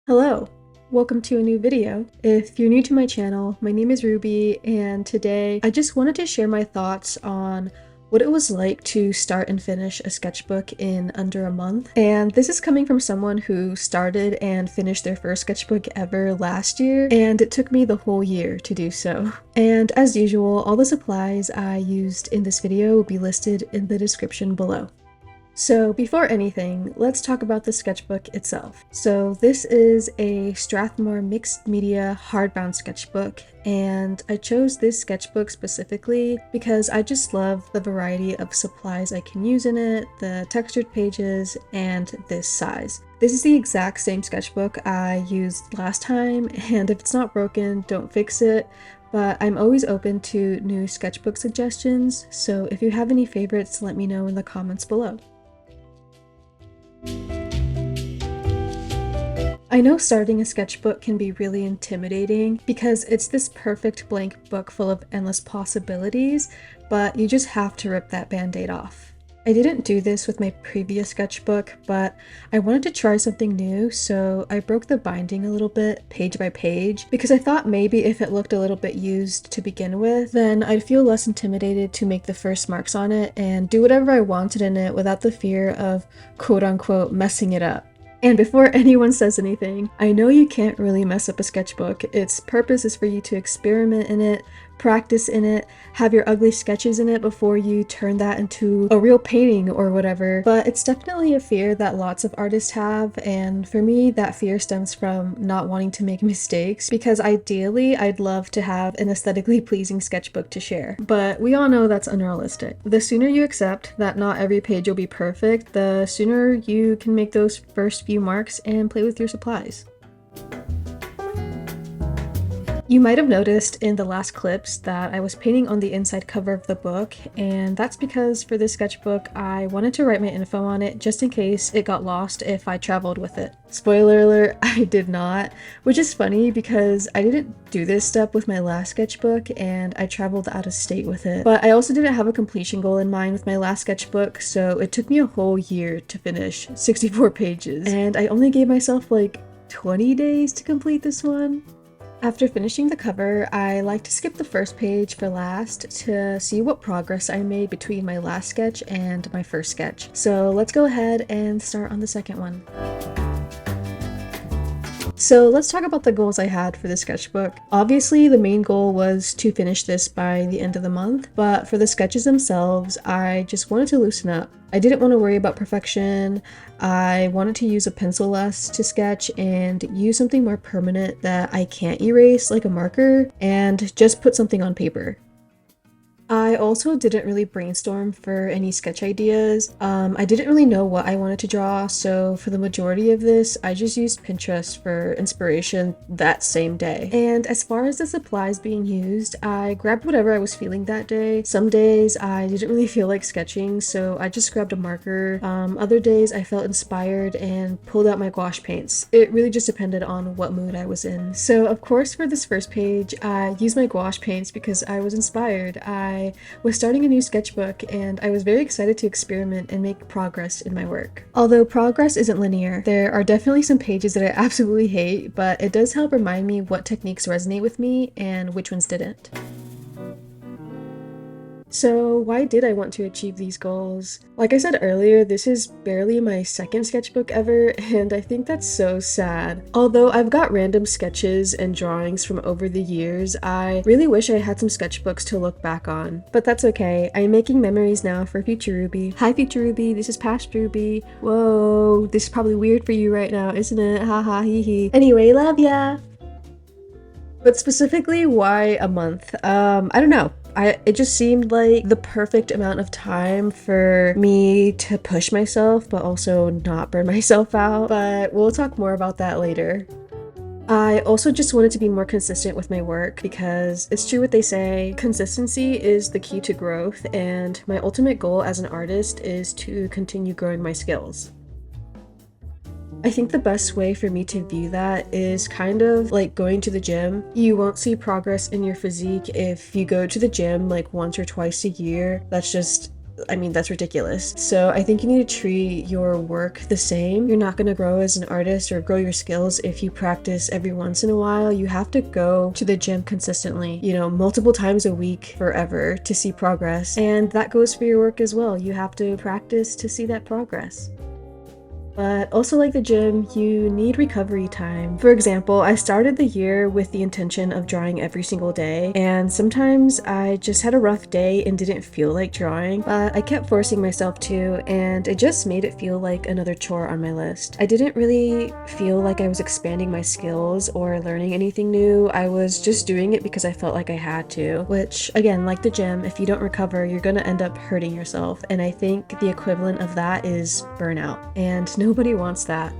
Hello, welcome to a new video. If you're new to my channel, my name is Ruby, and today I just wanted to share my thoughts on what it was like to start and finish a sketchbook in under a month. And this is coming from someone who started and finished their first sketchbook ever last year, and it took me the whole year to do so. And as usual, all the supplies I used in this video will be listed in the description below. So before anything, let's talk about the sketchbook itself. So this is a Strathmore mixed media hardbound sketchbook, and I chose this sketchbook specifically because I just love the variety of supplies I can use in it, the textured pages, and this size. This is the exact same sketchbook I used last time, and if it's not broken, don't fix it. But I'm always open to new sketchbook suggestions, so if you have any favorites, let me know in the comments below. I know starting a sketchbook can be really intimidating because it's this perfect blank book full of endless possibilities, but you just have to rip that band-aid off. I didn't do this with my previous sketchbook, but I wanted to try something new, so I broke the binding a little bit, page by page, because I thought maybe if it looked a little bit used to begin with, then I'd feel less intimidated to make the first marks on it and do whatever I wanted in it without the fear of quote-unquote messing it up. And before anyone says anything, I know you can't really mess up a sketchbook. Its purpose is for you to experiment in it, practice in it, have your ugly sketches in it before you turn that into a real painting or whatever. But it's definitely a fear that lots of artists have, and for me that fear stems from not wanting to make mistakes, because ideally I'd love to have an aesthetically pleasing sketchbook to share. But we all know that's unrealistic. The sooner you accept that not every page will be perfect, the sooner you can make those first few marks and play with your supplies. You might have noticed in the last clips that I was painting on the inside cover of the book, and that's because for this sketchbook I wanted to write my info on it just in case it got lost if I traveled with it. Spoiler alert, I did not, which is funny because I didn't do this step with my last sketchbook and I traveled out of state with it. But I also didn't have a completion goal in mind with my last sketchbook, so it took me a whole year to finish 64 pages, and I only gave myself like 20 days to complete this one. After finishing the cover, I like to skip the first page for last to see what progress I made between my last sketch and my first sketch. So let's go ahead and start on the second one. So let's talk about the goals I had for the sketchbook. Obviously, the main goal was to finish this by the end of the month, but for the sketches themselves, I just wanted to loosen up. I didn't want to worry about perfection. I wanted to use a pencil less to sketch and use something more permanent that I can't erase, like a marker, and just put something on paper. I also didn't really brainstorm for any sketch ideas. I didn't really know what I wanted to draw, so for the majority of this, I just used Pinterest for inspiration that same day. And as far as the supplies being used, I grabbed whatever I was feeling that day. Some days I didn't really feel like sketching, so I just grabbed a marker. Other days I felt inspired and pulled out my gouache paints. It really just depended on what mood I was in. So of course for this first page, I used my gouache paints because I was inspired. I was starting a new sketchbook and I was very excited to experiment and make progress in my work. Although progress isn't linear, there are definitely some pages that I absolutely hate, but it does help remind me what techniques resonate with me and which ones didn't. So why did I want to achieve these goals? Like I said earlier, this is barely my second sketchbook ever, and I think that's so sad. Although I've got random sketches and drawings from over the years, I really wish I had some sketchbooks to look back on. But that's okay, I'm making memories now for future Ruby. Hi future Ruby, this is past Ruby. Whoa, this is probably weird for you right now, isn't it? Haha hee hee. Anyway, love ya! But specifically, why a month? I don't know. It just seemed like the perfect amount of time for me to push myself, but also not burn myself out. But we'll talk more about that later. I also just wanted to be more consistent with my work because it's true what they say, consistency is the key to growth, and my ultimate goal as an artist is to continue growing my skills. I think the best way for me to view that is kind of like going to the gym. You won't see progress in your physique if you go to the gym like once or twice a year. That's just I mean, that's ridiculous. So I think you need to treat your work the same. You're not going to grow as an artist or grow your skills if you practice every once in a while. You have to go to the gym consistently, you know, multiple times a week forever to see progress. And that goes for your work as well. You have to practice to see that progress. But also like the gym, you need recovery time. For example, I started the year with the intention of drawing every single day, and sometimes I just had a rough day and didn't feel like drawing, but I kept forcing myself to, and it just made it feel like another chore on my list. I didn't really feel like I was expanding my skills or learning anything new. I was just doing it because I felt like I had to, which again, like the gym, if you don't recover, you're gonna end up hurting yourself. And I think the equivalent of that is burnout, and nobody wants that.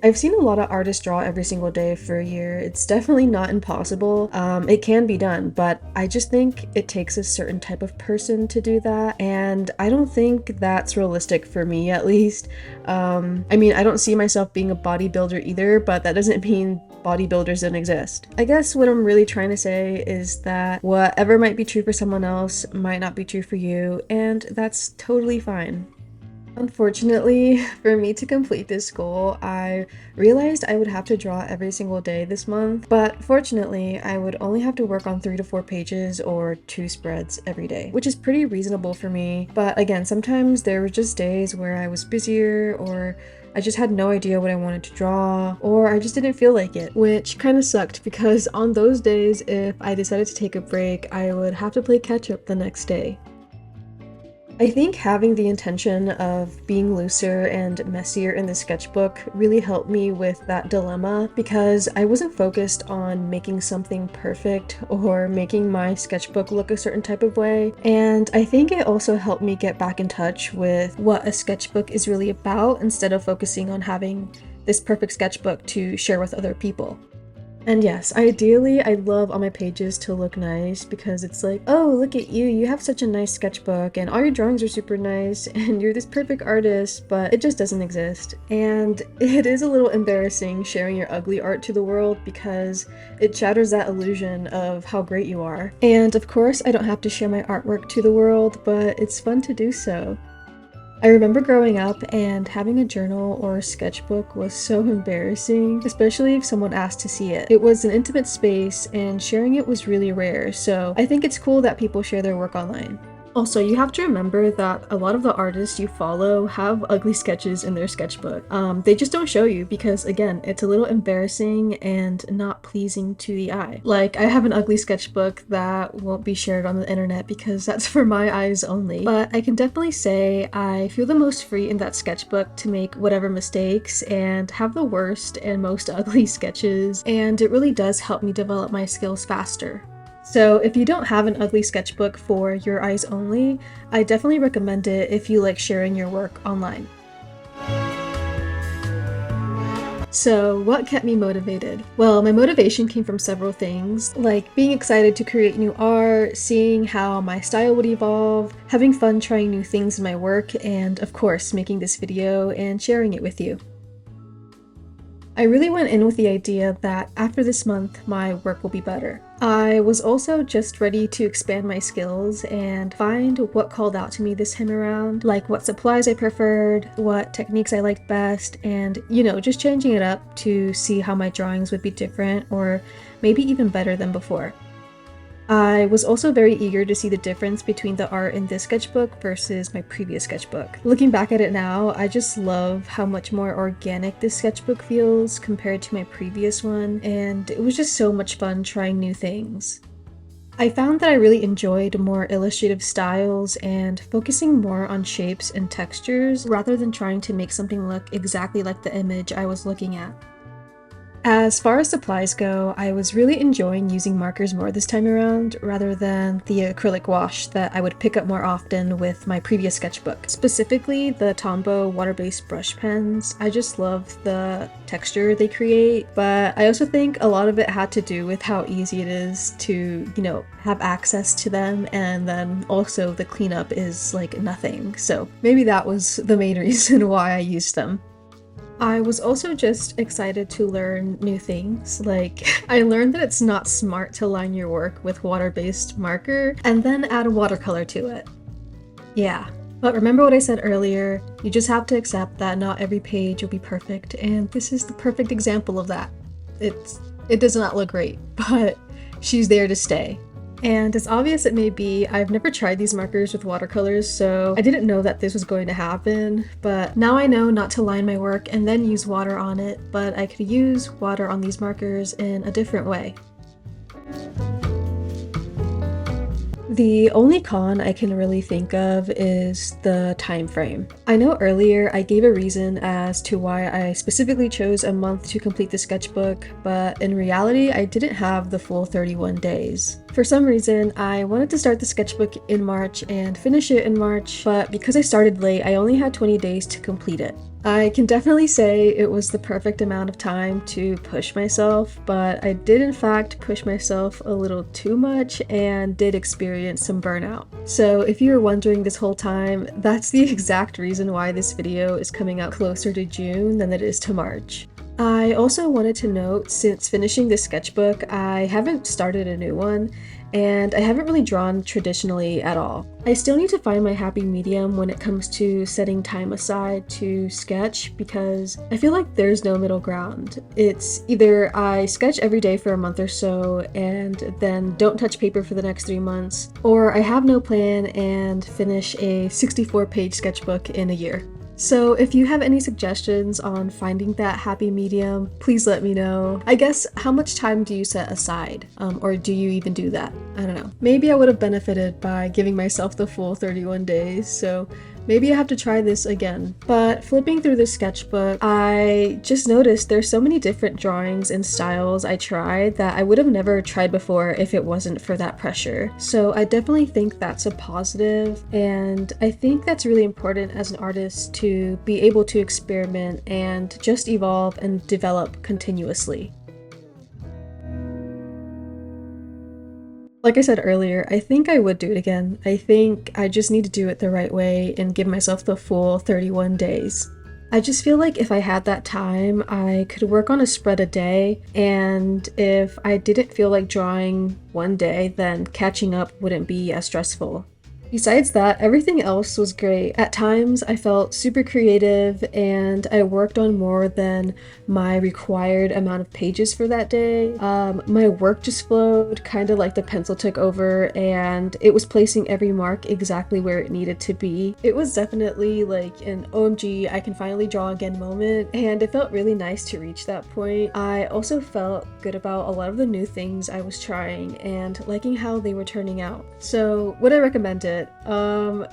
I've seen a lot of artists draw every single day for a year. It's definitely not impossible. It can be done, but I just think it takes a certain type of person to do that, and I don't think that's realistic for me, at least. I mean, I don't see myself being a bodybuilder either, but that doesn't mean bodybuilders don't exist. I guess what I'm really trying to say is that whatever might be true for someone else might not be true for you, and that's totally fine. Unfortunately, for me to complete this goal, I realized I would have to draw every single day this month, but fortunately, I would only have to work on 3 to 4 pages or 2 spreads every day, which is pretty reasonable for me. But again, sometimes there were just days where I was busier, or I just had no idea what I wanted to draw, or I just didn't feel like it, which kind of sucked because on those days, if I decided to take a break, I would have to play catch up the next day. I think having the intention of being looser and messier in the sketchbook really helped me with that dilemma, because I wasn't focused on making something perfect or making my sketchbook look a certain type of way. And I think it also helped me get back in touch with what a sketchbook is really about, instead of focusing on having this perfect sketchbook to share with other people. And yes, ideally, I'd love all my pages to look nice, because it's like, oh, look at you, you have such a nice sketchbook and all your drawings are super nice and you're this perfect artist, but it just doesn't exist. And it is a little embarrassing sharing your ugly art to the world, because it shatters that illusion of how great you are. And of course, I don't have to share my artwork to the world, but it's fun to do so. I remember growing up and having a journal or a sketchbook was so embarrassing, especially if someone asked to see it. It was an intimate space and sharing it was really rare, so I think it's cool that people share their work online. Also, you have to remember that a lot of the artists you follow have ugly sketches in their sketchbook. They just don't show you because, again, it's a little embarrassing and not pleasing to the eye. Like, I have an ugly sketchbook that won't be shared on the internet because that's for my eyes only. But I can definitely say I feel the most free in that sketchbook to make whatever mistakes and have the worst and most ugly sketches, and it really does help me develop my skills faster. So if you don't have an ugly sketchbook for your eyes only, I definitely recommend it if you like sharing your work online. So what kept me motivated? Well, my motivation came from several things, like being excited to create new art, seeing how my style would evolve, having fun trying new things in my work, and of course making this video and sharing it with you. I really went in with the idea that after this month, my work will be better. I was also just ready to expand my skills and find what called out to me this time around, like what supplies I preferred, what techniques I liked best, and, you know, just changing it up to see how my drawings would be different or maybe even better than before. I was also very eager to see the difference between the art in this sketchbook versus my previous sketchbook. Looking back at it now, I just love how much more organic this sketchbook feels compared to my previous one, and it was just so much fun trying new things. I found that I really enjoyed more illustrative styles and focusing more on shapes and textures rather than trying to make something look exactly like the image I was looking at. As far as supplies go, I was really enjoying using markers more this time around rather than the acrylic wash that I would pick up more often with my previous sketchbook. Specifically, the Tombow water-based brush pens. I just love the texture they create, but I also think a lot of it had to do with how easy it is to, you know, have access to them, and then also the cleanup is like nothing. So maybe that was the main reason why I used them. I was also just excited to learn new things. Like, I learned that it's not smart to line your work with water-based marker and then add watercolor to it. Yeah. But remember what I said earlier, you just have to accept that not every page will be perfect, and this is the perfect example of that. It does not look great, but she's there to stay. And as obvious it may be, I've never tried these markers with watercolors, so I didn't know that this was going to happen, but now I know not to line my work and then use water on it, but I could use water on these markers in a different way. The only con I can really think of is the time frame. I know earlier I gave a reason as to why I specifically chose a month to complete the sketchbook, but in reality I didn't have the full 31 days. For some reason, I wanted to start the sketchbook in March and finish it in March, but because I started late, I only had 20 days to complete it. I can definitely say it was the perfect amount of time to push myself, but I did in fact push myself a little too much and did experience some burnout. So if you were wondering this whole time, that's the exact reason why this video is coming out closer to June than it is to March. I also wanted to note, since finishing this sketchbook, I haven't started a new one, and I haven't really drawn traditionally at all. I still need to find my happy medium when it comes to setting time aside to sketch, because I feel like there's no middle ground. It's either I sketch every day for a month or so and then don't touch paper for the next 3 months, or I have no plan and finish a 64-page sketchbook in a year. So if you have any suggestions on finding that happy medium, please let me know. I guess, how much time do you set aside? Or do you even do that? I don't know. Maybe I would have benefited by giving myself the full 31 days, so maybe I have to try this again. But flipping through the sketchbook, I just noticed there's so many different drawings and styles I tried that I would have never tried before if it wasn't for that pressure. So I definitely think that's a positive, and I think that's really important as an artist to be able to experiment and just evolve and develop continuously. Like I said earlier, I think I would do it again. I think I just need to do it the right way and give myself the full 31 days. I just feel like if I had that time, I could work on a spread a day, and if I didn't feel like drawing one day, then catching up wouldn't be as stressful. Besides that, everything else was great. At times, I felt super creative and I worked on more than my required amount of pages for that day. My work just flowed, kind of like the pencil took over, and it was placing every mark exactly where it needed to be. It was definitely like an OMG, I can finally draw again moment, and it felt really nice to reach that point. I also felt good about a lot of the new things I was trying and liking how they were turning out. So would I recommend it?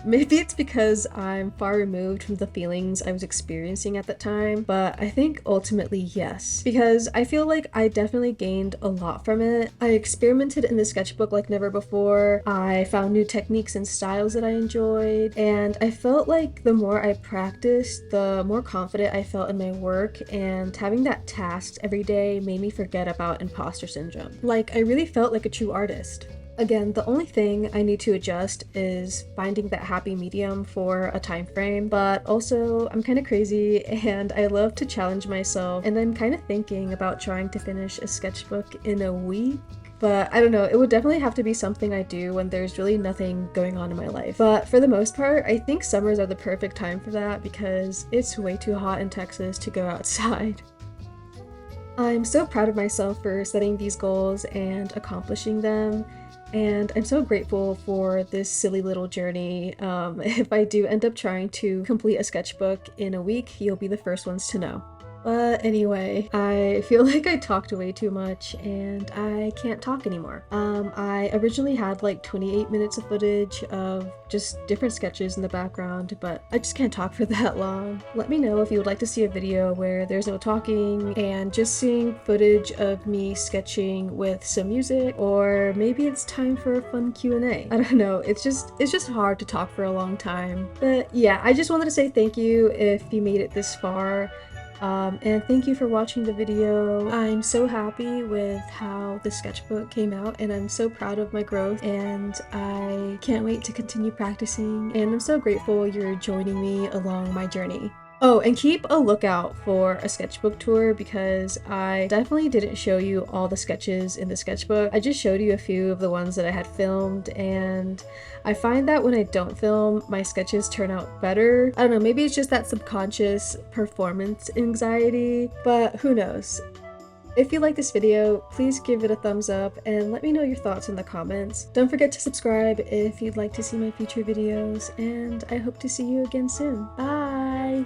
Maybe it's because I'm far removed from the feelings I was experiencing at that time, but I think ultimately yes, because I feel like I definitely gained a lot from it. I experimented in the sketchbook like never before. I found new techniques and styles that I enjoyed, and I felt like the more I practiced, the more confident I felt in my work, and having that task every day made me forget about imposter syndrome. Like, I really felt like a true artist. Again, the only thing I need to adjust is finding that happy medium for a time frame, but also I'm kind of crazy and I love to challenge myself, and I'm kind of thinking about trying to finish a sketchbook in a week. But I don't know, it would definitely have to be something I do when there's really nothing going on in my life. But for the most part, I think summers are the perfect time for that because it's way too hot in Texas to go outside. I'm so proud of myself for setting these goals and accomplishing them. And I'm so grateful for this silly little journey. If I do end up trying to complete a sketchbook in a week, you'll be the first ones to know. But anyway, I feel like I talked way too much and I can't talk anymore. I originally had like 28 minutes of footage of just different sketches in the background, but I just can't talk for that long. Let me know if you would like to see a video where there's no talking and just seeing footage of me sketching with some music, or maybe it's time for a fun Q&A. I don't know, it's just hard to talk for a long time. But yeah, I just wanted to say thank you if you made it this far. And thank you for watching the video. I'm so happy with how the sketchbook came out, and I'm so proud of my growth, and I can't wait to continue practicing, and I'm so grateful you're joining me along my journey. Oh, and keep a lookout for a sketchbook tour because I definitely didn't show you all the sketches in the sketchbook. I just showed you a few of the ones that I had filmed, and I find that when I don't film, my sketches turn out better. I don't know, maybe it's just that subconscious performance anxiety, but who knows. If you like this video, please give it a thumbs up and let me know your thoughts in the comments. Don't forget to subscribe if you'd like to see my future videos, and I hope to see you again soon. Bye!